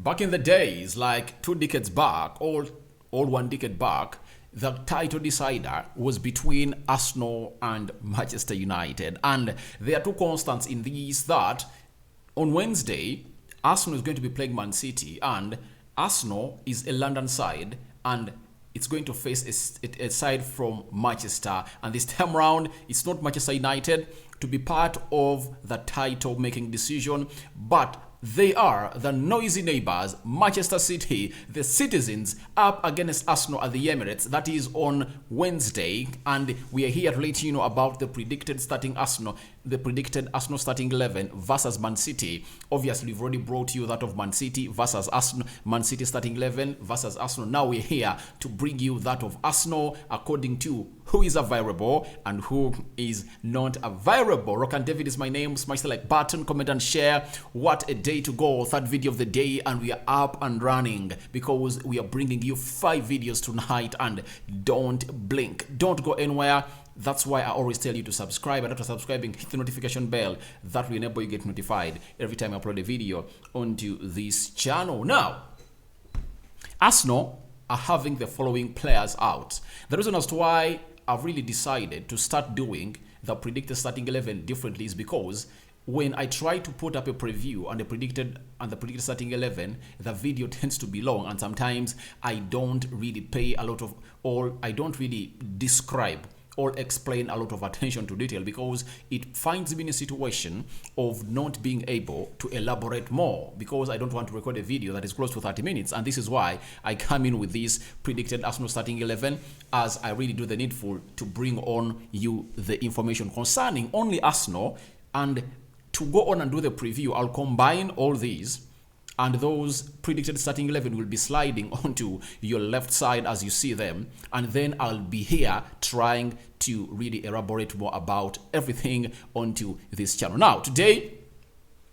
Back in the days, like 2 decades back, or 1 decade back, the title decider was between Arsenal and Manchester United. And there are 2 constants in these: that on Wednesday, Arsenal is going to be playing Man City, and Arsenal is a London side, and it's going to face a side from Manchester. And this time around, it's not Manchester United to be part of the title-making decision, but they are the noisy neighbors, Manchester City, the citizens, up against Arsenal at the Emirates. That is on Wednesday, and we are here to let you know about the predicted Arsenal starting 11 versus Man City. Obviously, we've already brought you that of Man City versus Arsenal, Man City starting 11 versus Arsenal. Now we're here to bring you that of Arsenal according to who is available and who is not available. Rokani David is my name. Smash the like button, comment and share. What a day to go. 3rd video of the day, and we are up and running because we are bringing you 5 videos tonight. And don't blink, don't go anywhere. That's why I always tell you to subscribe, and after subscribing, hit the notification bell. That will enable you get notified every time I upload a video onto this channel. Now, Arsenal are having the following players out. The reason as to why I've really decided to start doing the predicted starting 11 differently is because when I try to put up a preview and the predicted starting 11, the video tends to be long, and sometimes I don't really pay a lot of, or I don't really describe or explain a lot of attention to detail, because it finds me in a situation of not being able to elaborate more, because I don't want to record a video that is close to 30 minutes. And this is why I come in with this predicted Arsenal starting 11, as I really do the needful to bring on you the information concerning only Arsenal. And to go on and do the preview, I'll combine all these, and those predicted starting 11 will be sliding onto your left side as you see them. And then I'll be here trying to really elaborate more about everything onto this channel. Now, today,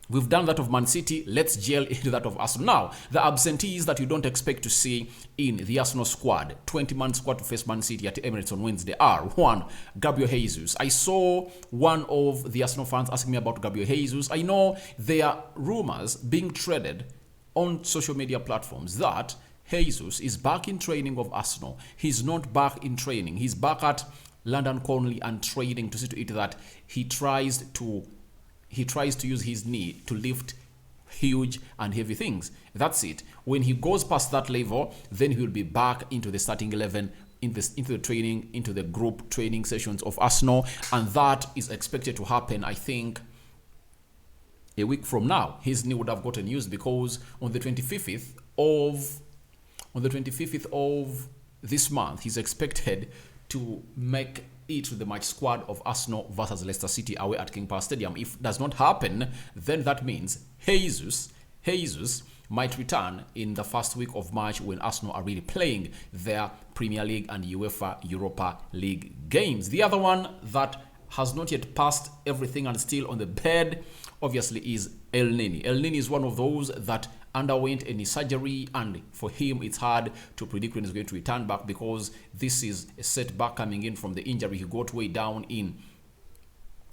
we've done that of Man City. Let's gel into that of Arsenal. Now, the absentees that you don't expect to see in the Arsenal squad, 20-man squad to face Man City at Emirates on Wednesday, are: 1, Gabriel Jesus. I saw one of the Arsenal fans asking me about Gabriel Jesus. I know there are rumors being traded on social media platforms that Jesus is back in training of Arsenal. He's not back in training. He's back at London Conley and training to see to it that he tries to use his knee to lift huge and heavy things. That's it. When he goes past that level, then he will be back into the starting 11, into the training, into the group training sessions of Arsenal, and that is expected to happen, I think, a week from now. His knee would have gotten used, because on the 25th of this month, he's expected to make it to the match squad of Arsenal versus Leicester City away at King Power Stadium. If it does not happen, then that means Jesus might return in the first week of March, when Arsenal are really playing their Premier League and UEFA Europa League games. The other one that has not yet passed everything and still on the bed, obviously, is El Nini. El Nini is one of those that underwent any surgery, and for him it's hard to predict when he's going to return back, because this is a setback coming in from the injury he got way down in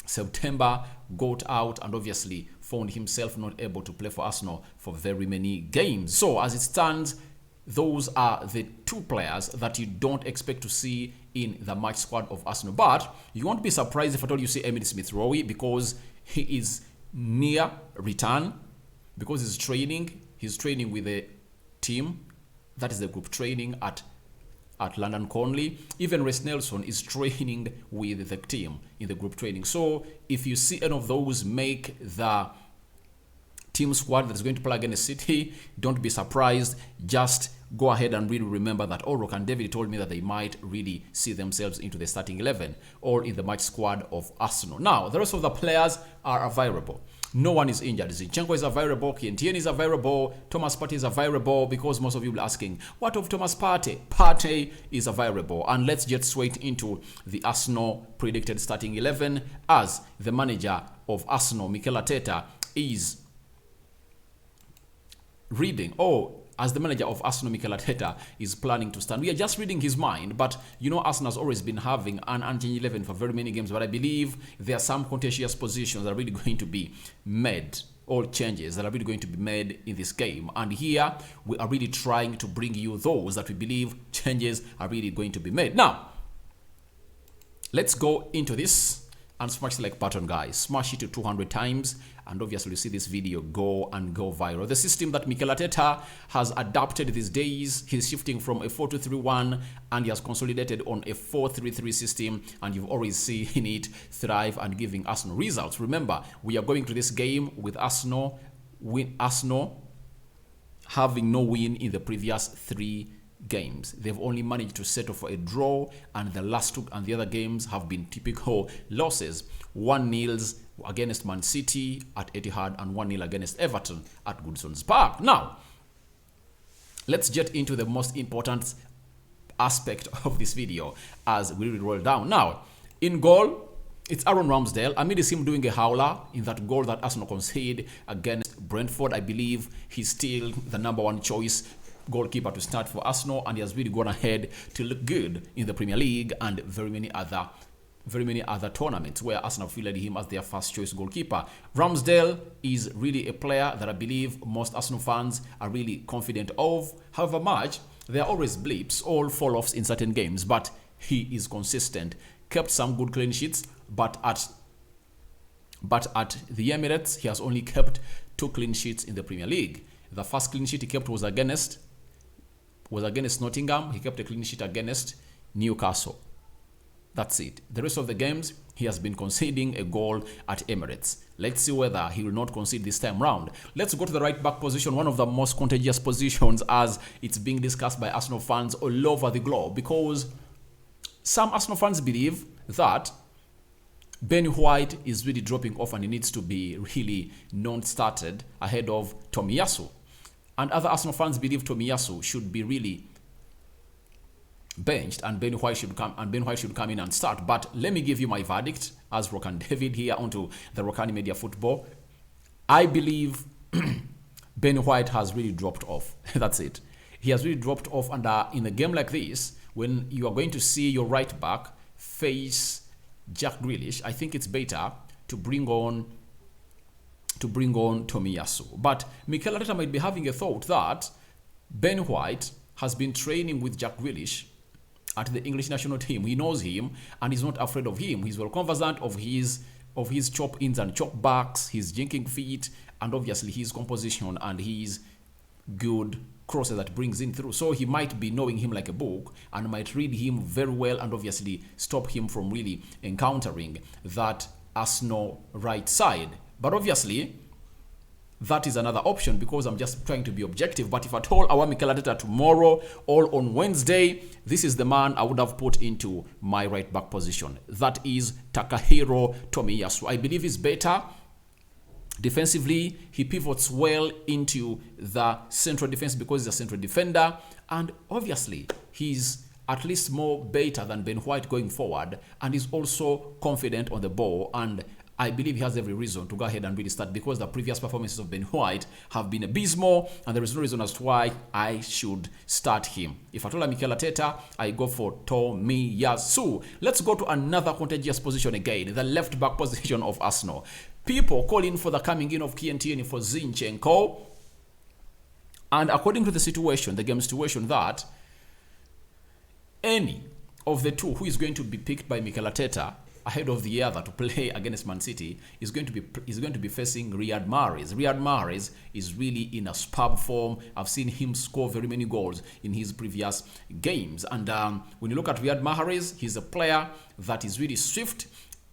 September, got out, and obviously found himself not able to play for Arsenal for very many games. So as it stands, those are the 2 players that you don't expect to see in the match squad of Arsenal. But you won't be surprised if at all you see Emile Smith-Rowe, because he is near return, because he's training with a team, that is the group training at London Conley. Even Reece Nelson is training with the team in the group training. So if you see any of those make the team squad that is going to play against City, don't be surprised. Just go ahead and really remember that Rokani David told me that they might really see themselves into the starting 11 or in the match squad of Arsenal. Now, the rest of the players are available. No one is injured. Zinchenko is available, Kientien is available, Thomas Partey is available, because most of you will be asking, what of Thomas Partey? Partey is available. And let's get straight into the Arsenal predicted starting 11, as the manager of Arsenal, Mikel Arteta, is reading, as the manager of Arsenal, Mikel Arteta, is planning to stand. We are just reading his mind, but you know Arsenal has always been having an unchanged 11 for very many games, but I believe there are some contentious positions that are really going to be made all changes that are really going to be made in this game. And here we are really trying to bring you those that we believe changes are really going to be made. Now, let's go into this and smash the like button, guys. Smash it to 200 times, and obviously you see this video go viral. The system that Mikel Arteta has adapted these days, he's shifting from a 4-2-3-1 and he has consolidated on a 4-3-3 system, and you've already seen it thrive and giving Arsenal results. Remember, we are going to this game with Arsenal having no win in the previous 3 games. They've only managed to settle for a draw, and the last 2 and the other games have been typical losses. 1-0 against Man City at Etihad and 1-0 against Everton at Goodson's Park. Now, let's get into the most important aspect of this video as we roll down. Now, in goal, it's Aaron Ramsdale. Amid him doing a howler in that goal that Arsenal conceded against Brentford, I believe he's still the #1 choice goalkeeper to start for Arsenal, and he has really gone ahead to look good in the Premier League and very many other tournaments where Arsenal fielded him as their first choice goalkeeper. Ramsdale is really a player that I believe most Arsenal fans are really confident of. However much, there are always blips or fall-offs in certain games, but he is consistent. Kept some good clean sheets, but at the Emirates, he has only kept 2 clean sheets in the Premier League. The first clean sheet he kept was against Nottingham. He kept a clean sheet against Newcastle. That's it. The rest of the games, he has been conceding a goal at Emirates. Let's see whether he will not concede this time round. Let's go to the right back position, one of the most contagious positions as it's being discussed by Arsenal fans all over the globe, because some Arsenal fans believe that Ben White is really dropping off and he needs to be really non-started ahead of Tomiyasu. And other Arsenal fans believe Tomiyasu should be really benched and Ben White should come in and start. But let me give you my verdict as Rokani David here onto the Rokani Media Football. I believe Ben White has really dropped off. That's it. He has really dropped off, and in a game like this, when you are going to see your right back face Jack Grealish, I think it's better to bring on Tomiyasu. But Mikel Arteta might be having a thought that Ben White has been training with Jack Grealish at the English national team. He knows him and he's not afraid of him. He's well conversant of his chop ins and chop backs, his jinking feet, and obviously his composition and his good crosses that brings in through. So he might be knowing him like a book and might read him very well and obviously stop him from really encountering that Arsenal right side. But obviously, that is another option because I'm just trying to be objective. But if at all I want Mikel Arteta tomorrow or on Wednesday, this is the man I would have put into my right back position. That is Takahiro Tomiyasu. I believe he's better. Defensively, he pivots well into the central defense because he's a central defender. And obviously, he's at least more better than Ben White going forward. And he's also confident on the ball. And I believe he has every reason to go ahead and really start because the previous performances of Ben White have been abysmal. And there is no reason as to why I should start him. If I told Mikel Arteta, I go for Tomiyasu. Let's go to another contagious position again, the left back position of Arsenal. People calling for the coming in of Kientieni for Zinchenko. And according to the situation, the game situation, that any of the two who is going to be picked by Mikel Arteta ahead of the other to play against Man City is going to be facing Riyad Mahrez. Riyad Mahrez is really in a superb form. I've seen him score very many goals in his previous games. And when you look at Riyad Mahrez, he's a player that is really swift,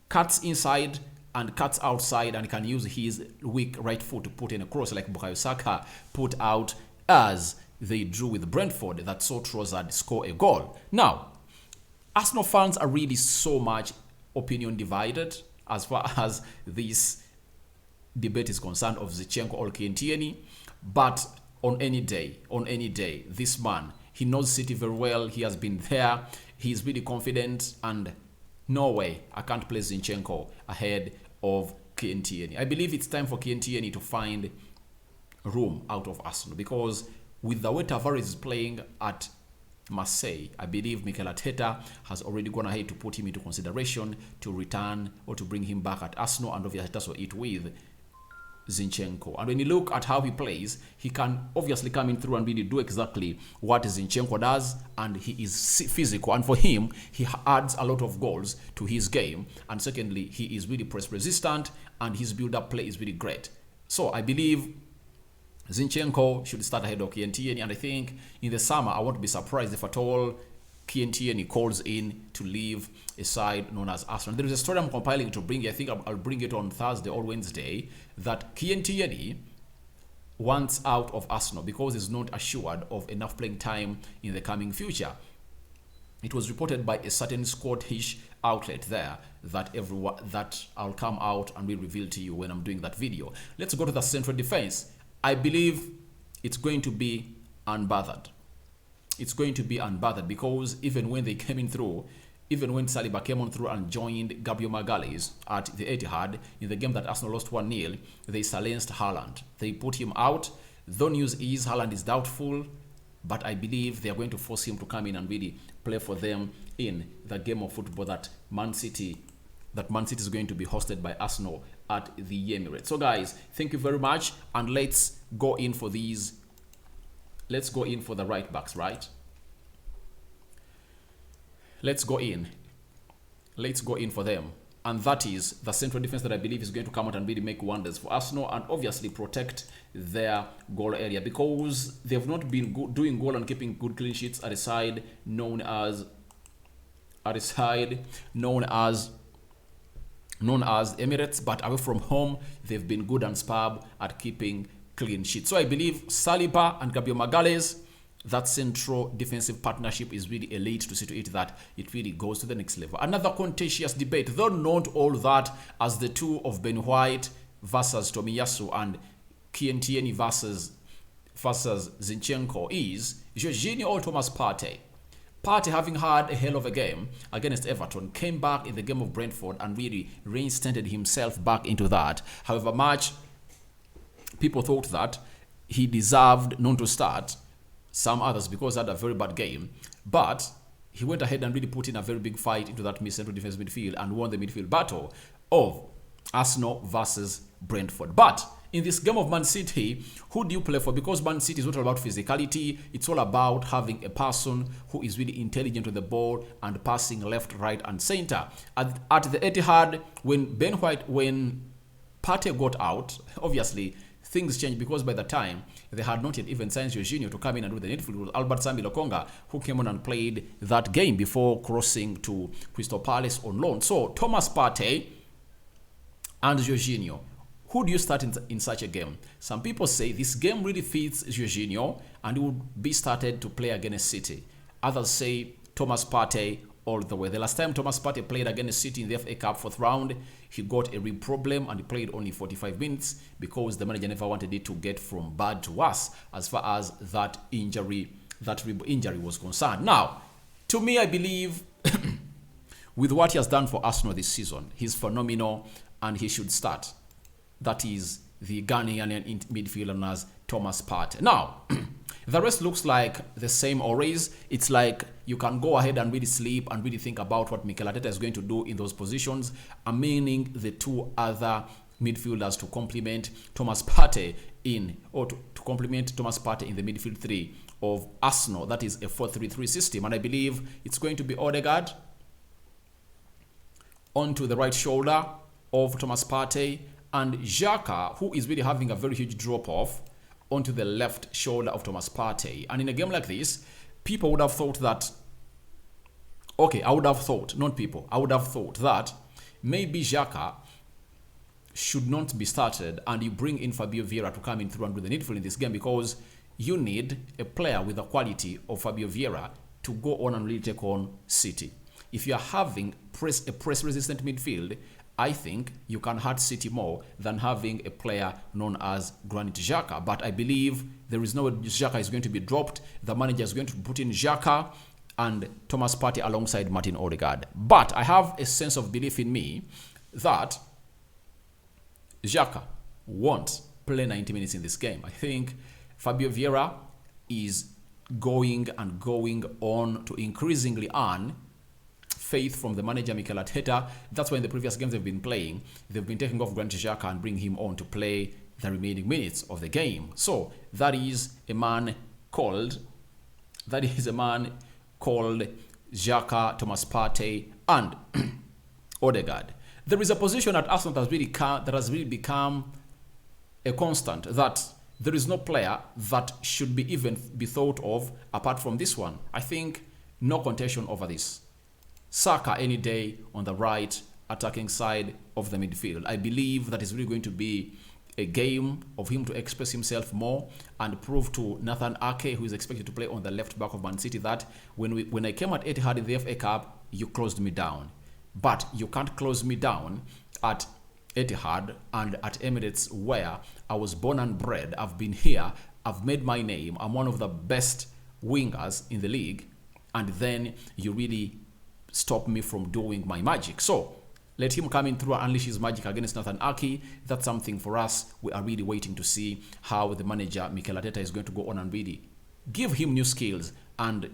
cuts inside and cuts outside, and can use his weak right foot to put in a cross like Bukayo Saka put out as they drew with Brentford that saw Trossard score a goal. Now, Arsenal fans are really so much opinion divided as far as this debate is concerned of Zinchenko or Kientieni. But on any day, this man, he knows City very well. He has been there. He's really confident, and no way I can't place Zinchenko ahead of Kientieni. I believe it's time for Kientieni to find room out of Arsenal because with the way Tavares is playing at Marseille, I believe Mikel Arteta has already gone ahead to put him into consideration to return or to bring him back at Arsenal, and obviously that's what it with Zinchenko. And when you look at how he plays, he can obviously come in through and really do exactly what Zinchenko does, and he is physical. And for him, he adds a lot of goals to his game. And secondly, he is really press resistant, and his build-up play is really great. So I believe Zinchenko should start ahead of Kientieni, and I think in the summer, I won't be surprised if at all Kientieni calls in to leave a side known as Arsenal. There is a story I'm compiling to bring you. I think I'll bring it on Thursday or Wednesday, that Kientieni wants out of Arsenal because he's not assured of enough playing time in the coming future. It was reported by a certain Scottish outlet there that I'll come out and will reveal to you when I'm doing that video. Let's go to the central defense. I believe it's going to be unbothered. It's going to be unbothered because even when they came in through, even when Saliba came on through and joined Gabriel Magalhaes at the Etihad in the game that Arsenal lost 1-0, they silenced Haaland. They put him out. The news is Haaland is doubtful, but I believe they are going to force him to come in and really play for them in the game of football that Man City is going to be hosted by Arsenal at the Emirates. So guys, thank you very much, and let's go in for these. Let's go in for the right backs, right? Let's go in for them. And that is the central defense that I believe is going to come out and really make wonders for Arsenal, and obviously protect their goal area, because they've not been doing goal and keeping good clean sheets at a side known as Emirates, but away from home they've been good and superb at keeping clean sheets. So I believe Saliba and Gabriel Magalhaes, that central defensive partnership is really elite to see to it that it really goes to the next level. Another contentious debate, though not all that as the two of Ben White versus Tomiyasu and Kientieni versus Zinchenko, is Jorginho or Thomas Partey. Partey, having had a hell of a game against Everton, came back in the game of Brentford and really reinstated himself back into that. However much people thought that he deserved not to start, some others because he had a very bad game, but he went ahead and really put in a very big fight into that central defense midfield and won the midfield battle of Arsenal versus Brentford. But in this game of Man City, who do you play for? Because Man City is not all about physicality. It's all about having a person who is really intelligent on the ball and passing left, right, and center. At the Etihad, when Partey got out, obviously things changed, because by the time they had not yet even signed Jorginho to come in and do the needful. It was Albert Sambi Lokonga who came on and played that game before crossing to Crystal Palace on loan. So Thomas Partey and Jorginho, who do you start in such a game? Some people say this game really fits Jorginho and he would be started to play against City. Others say Thomas Partey all the way. The last time Thomas Partey played against City in the FA Cup 4th round, he got a rib problem and he played only 45 minutes because the manager never wanted it to get from bad to worse as far as that rib injury was concerned. Now, to me, I believe with what he has done for Arsenal this season, he's phenomenal and he should start. That is the Ghanaian midfielder known as Thomas Partey. Now, the rest looks like the same always. It's like you can go ahead and really sleep and really think about what Mikel Arteta is going to do in those positions, meaning the two other midfielders to complement Thomas Partey to complement Thomas Partey in the midfield three of Arsenal. That is a 4-3-3 system, and I believe it's going to be Odegaard onto the right shoulder of Thomas Partey, and Xhaka, who is really having a very huge drop-off, onto the left shoulder of Thomas Partey. And in a game like this, people would have thought that, I would have thought that maybe Xhaka should not be started and you bring in Fabio Vieira to come in through and do the needful in this game, because you need a player with the quality of Fabio Vieira to go on and really take on City. If you are having a press-resistant midfield, I think you can hurt City more than having a player known as Granit Xhaka. But I believe there is no way Xhaka is going to be dropped. The manager is going to put in Xhaka and Thomas Partey alongside Martin Odegaard. But I have a sense of belief in me that Xhaka won't play 90 minutes in this game. I think Fabio Vieira is going on to increasingly earn faith from the manager Mikel Arteta. That's why in the previous games they've been playing, they've been taking off Granit Xhaka and bring him on to play the remaining minutes of the game. So that is a man called Xhaka, Thomas Partey, and Odegaard. There is a position at Arsenal that has really become a constant, that there is no player that should be thought of apart from this one. I think no contention over this. Saka any day on the right attacking side of the midfield. I believe that is really going to be a game of him to express himself more and prove to Nathan Ake, who is expected to play on the left back of Man City, that when I came at Etihad in the FA Cup, you closed me down. But you can't close me down at Etihad and at Emirates, where I was born and bred. I've been here. I've made my name. I'm one of the best wingers in the league. And then you really stop me from doing my magic. So let him come in through and unleash his magic against Nathan Ake. That's something for us. We are really waiting to see how the manager, Mikel Arteta, is going to go on and really give him new skills and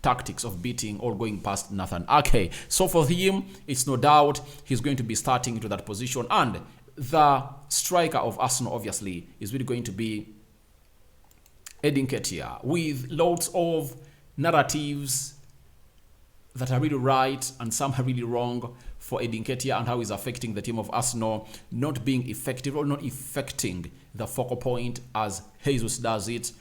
tactics of beating or going past Nathan Ake. So for him, it's no doubt he's going to be starting into that position. And the striker of Arsenal, obviously, is really going to be Edin Ketia, with lots of narratives that are really right and some are really wrong for Edin Ketia and how he's affecting the team of Arsenal, not being effective or not affecting the focal point as Jesus does it.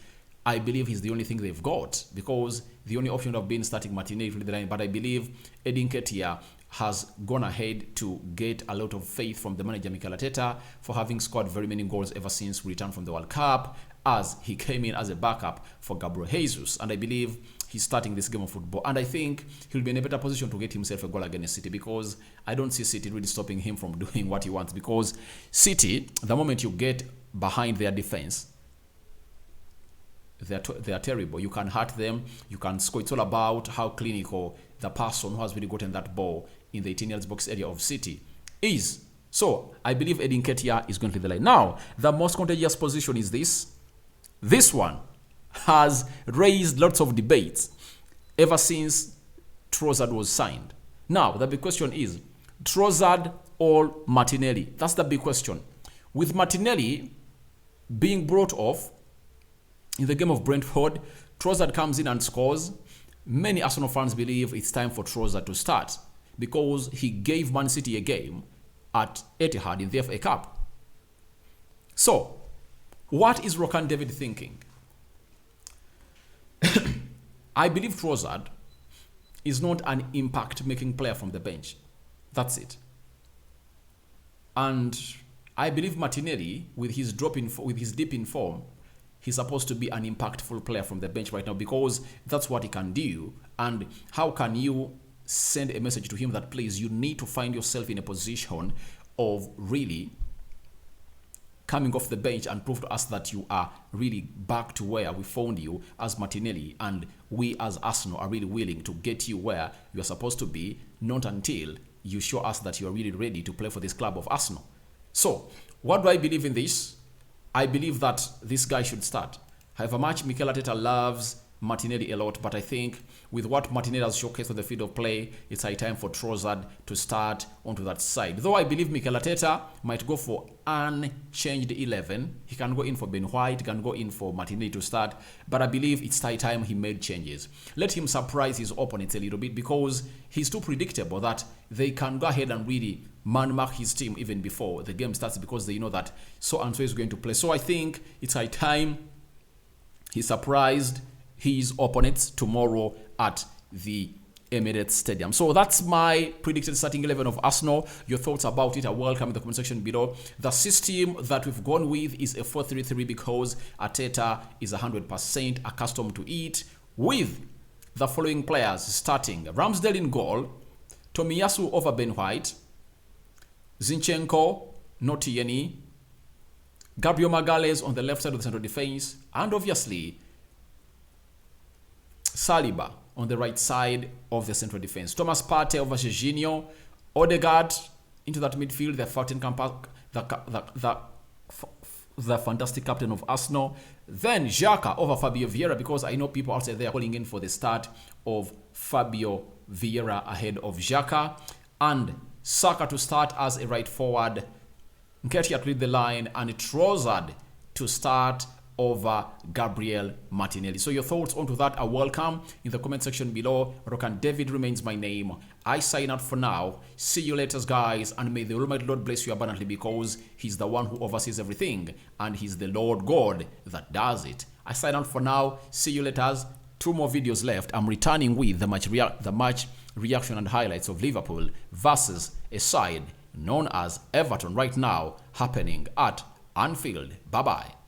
I believe he's the only thing they've got, because the only option would have been starting Martinelli through the line. But I believe Edin Ketia has gone ahead to get a lot of faith from the manager Mikel Arteta for having scored very many goals ever since we returned from the World Cup, as he came in as a backup for Gabriel Jesus. And I believe he's starting this game of football. And I think he'll be in a better position to get himself a goal against City, because I don't see City really stopping him from doing what he wants. Because City, the moment you get behind their defense, they are terrible. You can hurt them. You can score. It's all about how clinical the person who has really gotten that ball in the 18 yards box area of City is. So I believe Edin Ketia is going to the line. Now, the most contagious position is this. This one has raised lots of debates ever since Trossard was signed. Now, the big question is Trossard or Martinelli? That's the big question. With Martinelli being brought off in the game of Brentford, Trossard comes in and scores. Many Arsenal fans believe it's time for Trossard to start because he gave Man City a game at Etihad in the FA Cup. So, what is Rokani David thinking? I believe Trossard is not an impact-making player from the bench. That's it. And I believe Martinelli, with his dip in form, he's supposed to be an impactful player from the bench right now, because that's what he can do. And how can you send a message to him that, please, you need to find yourself in a position of really coming off the bench and prove to us that you are really back to where we found you as Martinelli, and we as Arsenal are really willing to get you where you are supposed to be, not until you show us that you are really ready to play for this club of Arsenal. So, what do I believe in this? I believe that this guy should start. However much Mikel Arteta loves Martinelli a lot, but I think with what Martinelli has showcased on the field of play, it's high time for Trossard to start onto that side. Though I believe Mikel Arteta might go for unchanged 11. He can go in for Ben White, he can go in for Martinelli to start, but I believe it's high time he made changes. Let him surprise his opponents a little bit, because he's too predictable that they can go ahead and really man-mark his team even before the game starts, because they know that so-and-so is going to play. So I think it's high time he surprised his opponents tomorrow at the Emirates Stadium. So that's my predicted starting 11 of Arsenal. Your thoughts about it are welcome in the comment section below. The system that we've gone with is a 4-3-3 because Arteta is 100% accustomed to it, with the following players starting: Ramsdale in goal, Tomiyasu over Ben White, Zinchenko, not Tierney, Gabriel Magalhaes on the left side of the central defense, and obviously Saliba on the right side of the central defense. Thomas Partey over Jorginho, Odegaard into that midfield, the fantastic captain of Arsenal. Then Xhaka over Fabio Vieira, because I know people outside there are calling in for the start of Fabio Vieira ahead of Xhaka. And Saka to start as a right forward, Nketiah to lead the line, and Trossard to start over Gabriel Martinelli. So your thoughts onto that are welcome in the comment section below. Rokani David remains my name. I sign out for now. See you later, guys, and may the Almighty Lord bless you abundantly, because He's the one who oversees everything, and He's the Lord God that does it. I sign out for now. See you later. 2 more videos left. I'm returning with the match reaction and highlights of Liverpool versus a side known as Everton right now, happening at Anfield. Bye-bye.